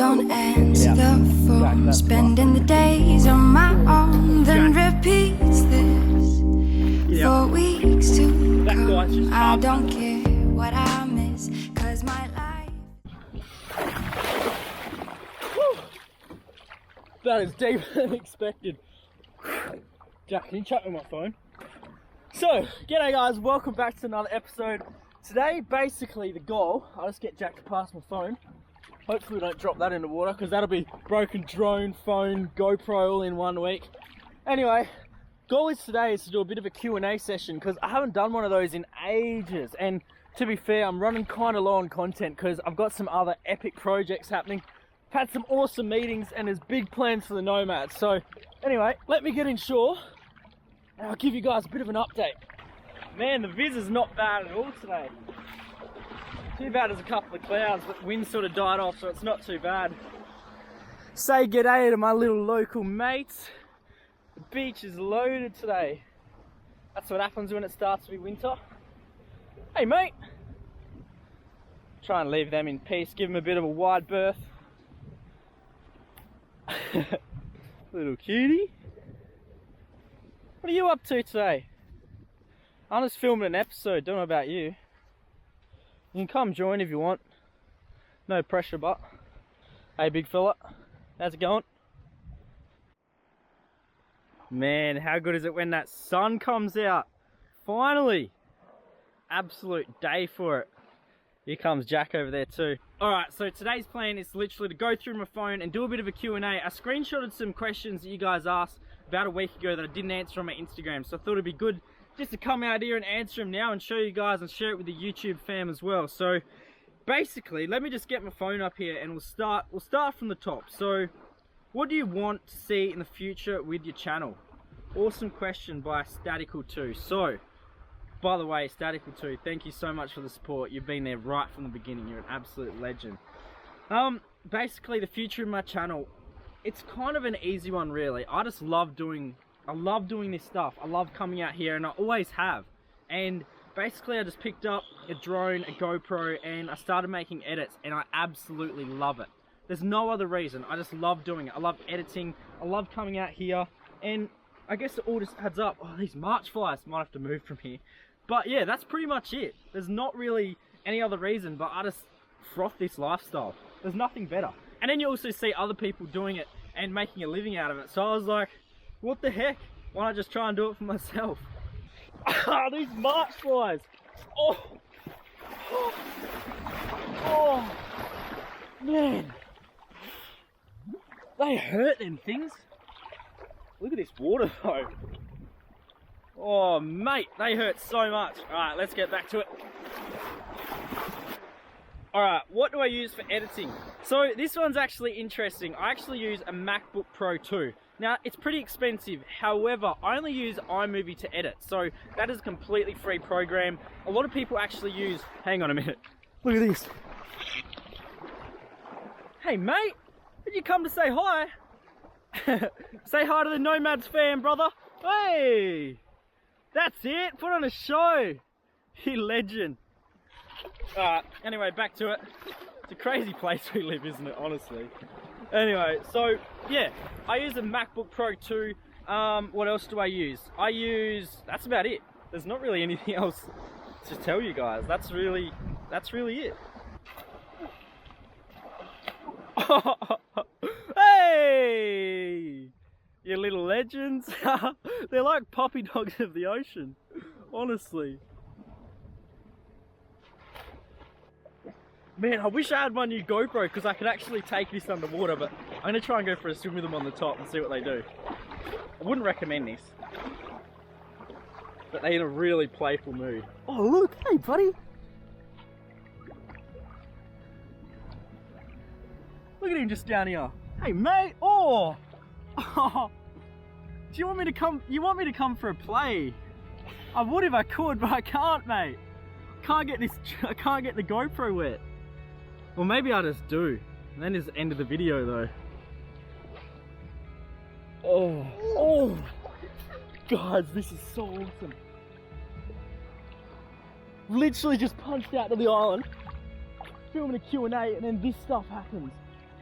don't answer the phone. Spending the days on my own, then repeats this for weeks to come. I don't care what I miss, cause my life. That is deeper than expected. Jack, can you chat with my phone? So, g'day guys, welcome back to another episode. Today, basically the goal, I'll just get Jack to pass my phone. Hopefully we don't drop that in the water, because that'll be broken drone, phone, GoPro all in 1 week. Anyway, goal is today is to do a bit of a Q&A session, because I haven't done one of those in ages. And to be fair, I'm running kind of low on content, because I've got some other epic projects happening. I've had some awesome meetings, and there's big plans for the Nomads. So, anyway, let me get inshore, and I'll give you guys a bit of an update. Man, the viz is not bad at all today. Too bad there's a couple of clouds, but the wind sort of died off, so it's not too bad. Say g'day to my little local mates. The beach is loaded today. That's what happens when it starts to be winter. Hey mate! Try and leave them in peace, give them a bit of a wide berth. Little cutie. What are you up to today? I'm just filming an episode, don't know about you. You can come join if you want. No pressure, but. Hey big fella, how's it going? Man, how good is it when that sun comes out? Finally! Absolute day for it. Here comes Jack over there too. Alright, so today's plan is literally to go through my phone and do a bit of a Q&A. I screenshotted some questions that you guys asked about a week ago that I didn't answer on my Instagram, so I thought it'd be good just to come out here and answer them now and show you guys and share it with the YouTube fam as well. So basically, let me just get my phone up here and we'll start from the top. So what do you want to see in the future with your channel? Awesome question by Statical2. So by the way, Statical2, thank you so much for the support. You've been there right from the beginning. You're an absolute legend. Basically the future of my channel, it's kind of an easy one really. I love doing this stuff. I love coming out here, and I always have. And basically I just picked up a drone, a GoPro, and I started making edits, and I absolutely love it. There's no other reason. I just love doing it. I love editing. I love coming out here, and I guess it all just adds up. Oh, these March flies, might have to move from here. But yeah, that's pretty much it. There's not really any other reason, but I just froth this lifestyle. There's nothing better. And then you also see other people doing it and making a living out of it. So I was like, what the heck? Why not just try and do it for myself? Ah, these March flies! Oh! Oh! Oh! Man! They hurt, them things. Look at this water though. Oh mate, they hurt so much. Alright, let's get back to it. Alright, what do I use for editing? So this one's actually interesting. I actually use a MacBook Pro 2. Now, it's pretty expensive. However, I only use iMovie to edit. So that is a completely free program. A lot of people actually use... Hang on a minute. Look at this. Hey mate, did you come to say hi? Say hi to the Nomads fam, brother. Hey! That's it, put on a show. You legend. Alright, anyway, back to it. It's a crazy place we live, isn't it, honestly? Anyway, so, yeah, I use a MacBook Pro 2. What else do I use? That's about it. There's not really anything else to tell you guys. That's really it. Hey! You little legends. They're like puppy dogs of the ocean, honestly. Man, I wish I had my new GoPro because I could actually take this underwater, but I'm going to try and go for a swim with them on the top and see what they do. I wouldn't recommend this, but they're in a really playful mood. Oh look, hey buddy! Look at him just down here. Hey mate! Oh! Oh! Do you want me to come? You want me to come for a play? I would if I could, but I can't, mate. I can't get the GoPro wet. Well, maybe I just do. And then it's the end of the video, though. Oh, oh, guys, this is so awesome. Literally just punched out to the island, filming a Q&A, and then this stuff happens.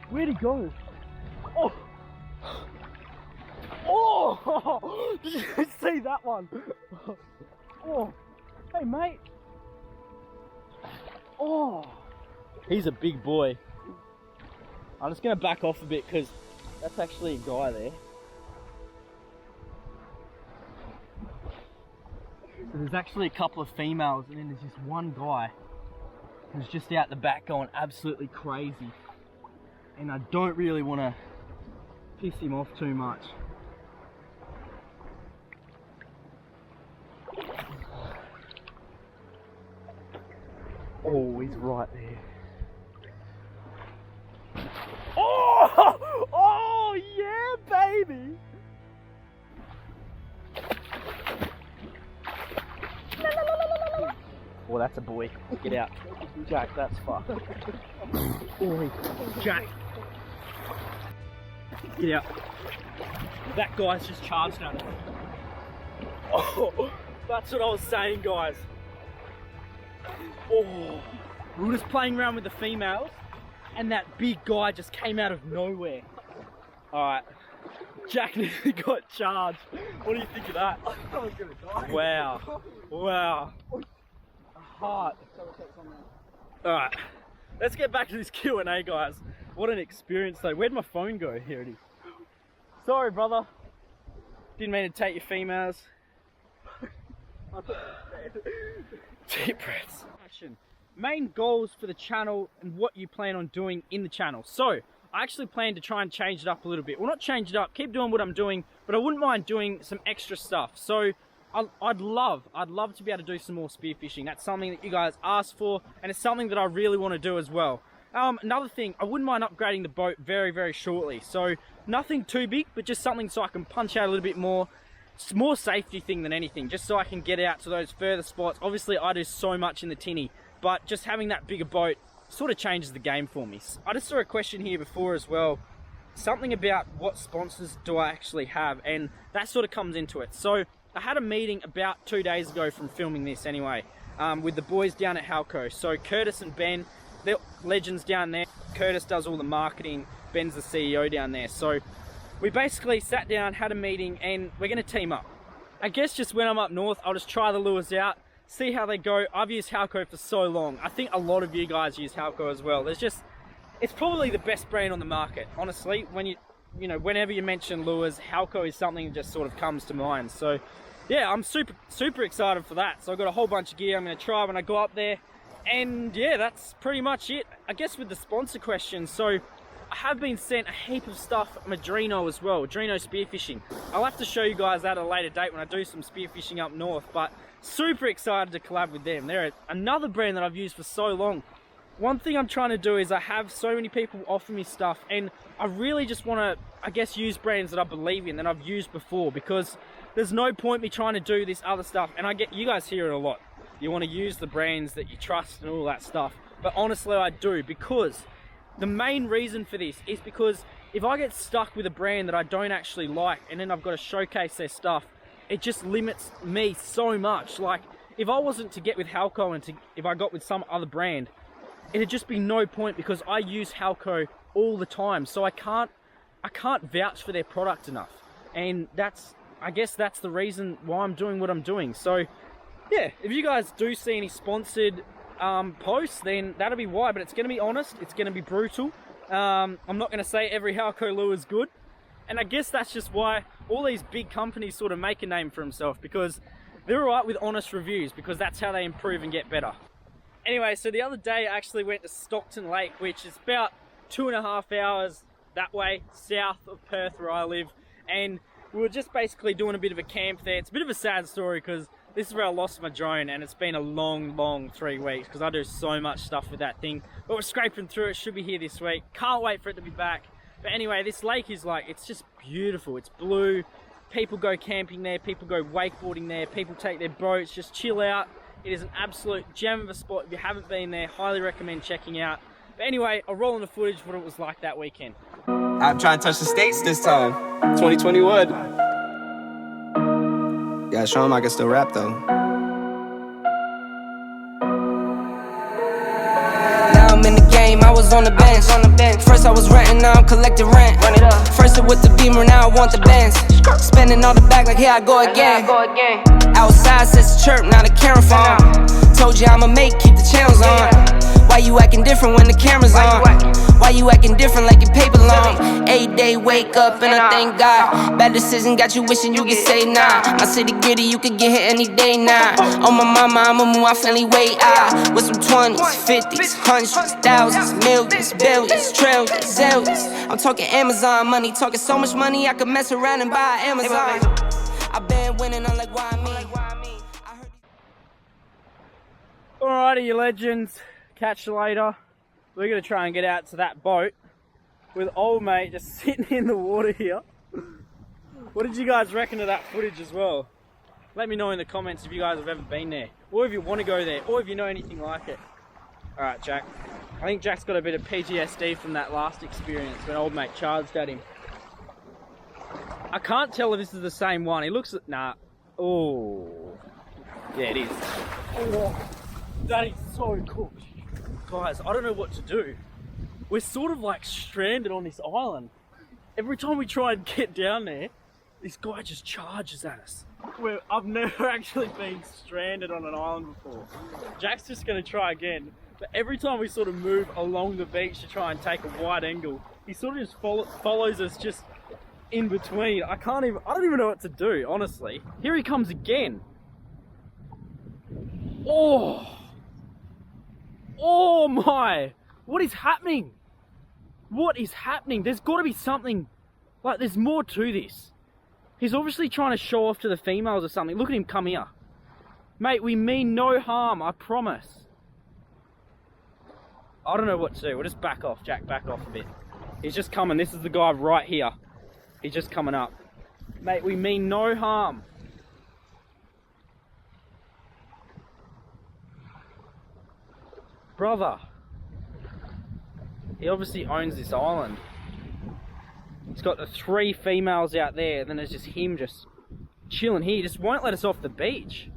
Where'd he go? Oh! Oh! Did you see that one? Oh! Hey, mate! Oh! He's a big boy. I'm just gonna back off a bit because that's actually a guy there. So there's actually a couple of females and then there's just one guy who's just out the back going absolutely crazy. And I don't really want to piss him off too much. Oh, he's right there. Oh! Oh, yeah, baby! Oh, that's a boy. Get out. Jack, that's fucked. Oh, Jack. Get out. That guy's just charged at it. Oh, that's what I was saying, guys. Oh, we were just playing around with the females and that big guy just came out of nowhere. Alright, Jack nearly got charged. What do you think of that? I was gonna die. Wow. Wow. Heart. Alright, let's get back to this Q&A, guys. What an experience though. Where'd my phone go? Here it is. Sorry, brother. Didn't mean to take your females. Deep breaths. Main goals for the channel and what you plan on doing in the channel. So, I actually plan to try and change it up a little bit. Well, not change it up, keep doing what I'm doing, but I wouldn't mind doing some extra stuff. So, I'd love to be able to do some more spearfishing. That's something that you guys asked for, and it's something that I really want to do as well. Another thing, I wouldn't mind upgrading the boat very, very shortly. So, nothing too big, but just something so I can punch out a little bit more. It's more safety thing than anything, just so I can get out to those further spots. Obviously, I do so much in the tinny, but just having that bigger boat sort of changes the game for me. I just saw a question here before as well, something about what sponsors do I actually have, and that sort of comes into it. So I had a meeting about 2 days ago from filming this anyway, with the boys down at Halco. So Curtis and Ben, they're legends down there. Curtis does all the marketing, Ben's the CEO down there. So we basically sat down, had a meeting, and we're gonna team up. I guess just when I'm up north, I'll just try the lures out, see how they go. I've used Halco for so long. I think a lot of you guys use Halco as well. It's probably the best brand on the market. Honestly, whenever you mention lures, Halco is something that just sort of comes to mind. So yeah, I'm super excited for that. So I've got a whole bunch of gear I'm gonna try when I go up there. And yeah, that's pretty much it. I guess with the sponsor question, so I have been sent a heap of stuff from Adreno as well, Adreno Spearfishing. I'll have to show you guys that at a later date when I do some spearfishing up north, but super excited to collab with them. They're another brand that I've used for so long. One thing I'm trying to do is I have so many people offer me stuff, and I really just want to, I guess, use brands that I believe in, that I've used before, because there's no point me trying to do this other stuff. And I get, you guys hear it a lot. You want to use the brands that you trust and all that stuff. But honestly, I do, because the main reason for this is because if I get stuck with a brand that I don't actually like, and then I've got to showcase their stuff, it just limits me so much. Like, if I wasn't to get with Halco and if I got with some other brand, it'd just be no point, because I use Halco all the time. So I can't vouch for their product enough. And I guess that's the reason why I'm doing what I'm doing. So yeah, if you guys do see any sponsored posts, then that'll be why. But it's going to be honest, it's going to be brutal. I'm not going to say every Halco lure is good. And I guess that's just why all these big companies sort of make a name for themselves, because they're alright with honest reviews, because that's how they improve and get better. Anyway, so the other day I actually went to Stockton Lake, which is about 2.5 hours that way, south of Perth where I live. And we were just basically doing a bit of a camp there. It's a bit of a sad story, because this is where I lost my drone, and it's been a long 3 weeks, because I do so much stuff with that thing. But we're scraping through it, should be here this week. Can't wait for it to be back. But anyway, this lake is like, it's just beautiful. It's blue. People go camping there. People go wakeboarding there. People take their boats, just chill out. It is an absolute gem of a spot. If you haven't been there, highly recommend checking out. But anyway, I'll roll in the footage of what it was like that weekend. I'm trying to touch the States this time. 2021. Gotta show them I can still rap though. Now I'm in the game, I was was on the bench. First I was renting, now I'm collecting rent. First it with the Beamer, now I want the Benz. Spending all the back like here I go again. Outside says the chirp, now the camera phone. Told you I'ma make, keep the channels on. Why you acting different when the camera's on? Why you acting different like your paper long? 8 day wake up and I thank God. Bad decision got you wishing you could say nah. My city gritty, you could get hit any day now. On my mama, I'ma move my family way out. With some 20s, 50s, hundreds, thousands, millions, billions, trillions, zillions. I'm talking Amazon money, talking so much money I could mess around and buy Amazon. I've been winning, I'm like, why me? Alrighty, you legends. Catch you later. We're gonna try and get out to that boat with old mate just sitting in the water here. What did you guys reckon of that footage as well? Let me know in the comments if you guys have ever been there, or if you want to go there, or if you know anything like it. Alright, Jack. I think Jack's got a bit of PTSD from that last experience when old mate charged at him. I can't tell if this is the same one. He looks at... Nah. Oh. Yeah, it is. Oh, that is so cool. Guys, I don't know what to do. We're sort of like stranded on this island. Every time we try and get down there, this guy just charges at us. I've never actually been stranded on an island before. Jack's just gonna try again. But every time we sort of move along the beach to try and take a wide angle, he sort of just follows us just in between. I don't even know what to do, honestly. Here he comes again. Oh my! What is happening? What is happening? There's got to be something, like there's more to this. He's obviously trying to show off to the females or something. Look at him come here. Mate, we mean no harm, I promise. I don't know what to do. We'll just back off, Jack, back off a bit. He's just coming. This is the guy right here. He's just coming up. Mate, we mean no harm. Brother. He obviously owns this island. He's got the 3 females out there, and then there's just him just chilling here. He just won't let us off the beach.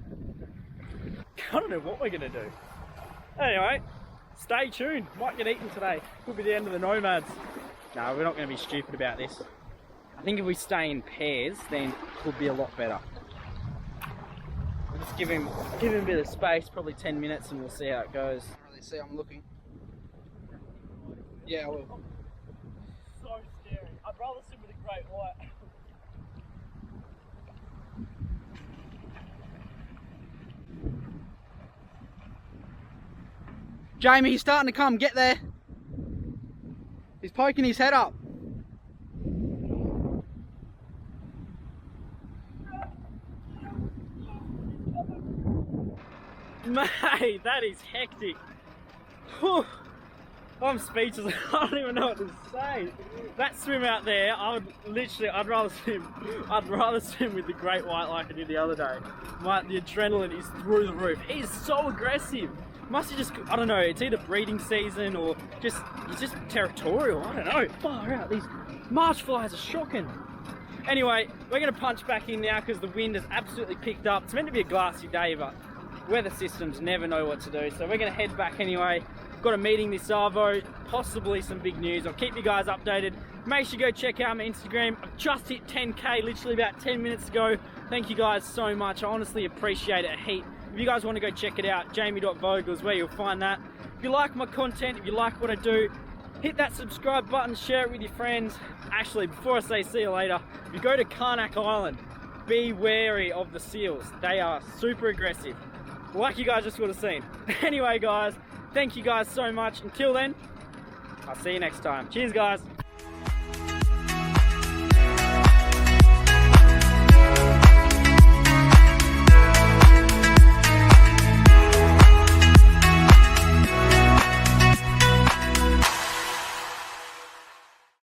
I don't know what we're gonna do. Anyway, stay tuned. Might get eaten today. Could be the end of the nomads. No, we're not gonna be stupid about this. I think if we stay in pairs, then it could be a lot better. We'll just give him a bit of space, probably 10 minutes, and we'll see how it goes. See, I'm looking. Yeah, I will. So scary. I'd rather swim with a great white. Jamie, he's starting to come. Get there. He's poking his head up. Mate, that is hectic. Whew. I'm speechless. I don't even know what to say. That swim out there, I'd rather swim with the great white like I did the other day. The adrenaline is through the roof. He's so aggressive. Must have just, I don't know, it's either breeding season or he's just territorial. I don't know. Far out, these marsh flies are shocking. Anyway, we're going to punch back in now because the wind has absolutely picked up. It's meant to be a glassy day, but weather systems never know what to do. So we're going to head back anyway. Got a meeting this Arvo, possibly some big news. I'll keep you guys updated. Make sure you go check out my Instagram. I've just hit 10K literally about 10 minutes ago. Thank you guys so much. I honestly appreciate it a heap. If you guys want to go check it out, jamie.vogel is where you'll find that. If you like my content, if you like what I do, hit that subscribe button, share it with your friends. Actually, before I say see you later, if you go to Karnak Island, be wary of the seals. They are super aggressive, like you guys just would have seen. Anyway guys, thank you guys so much. Until then, I'll see you next time. Cheers guys.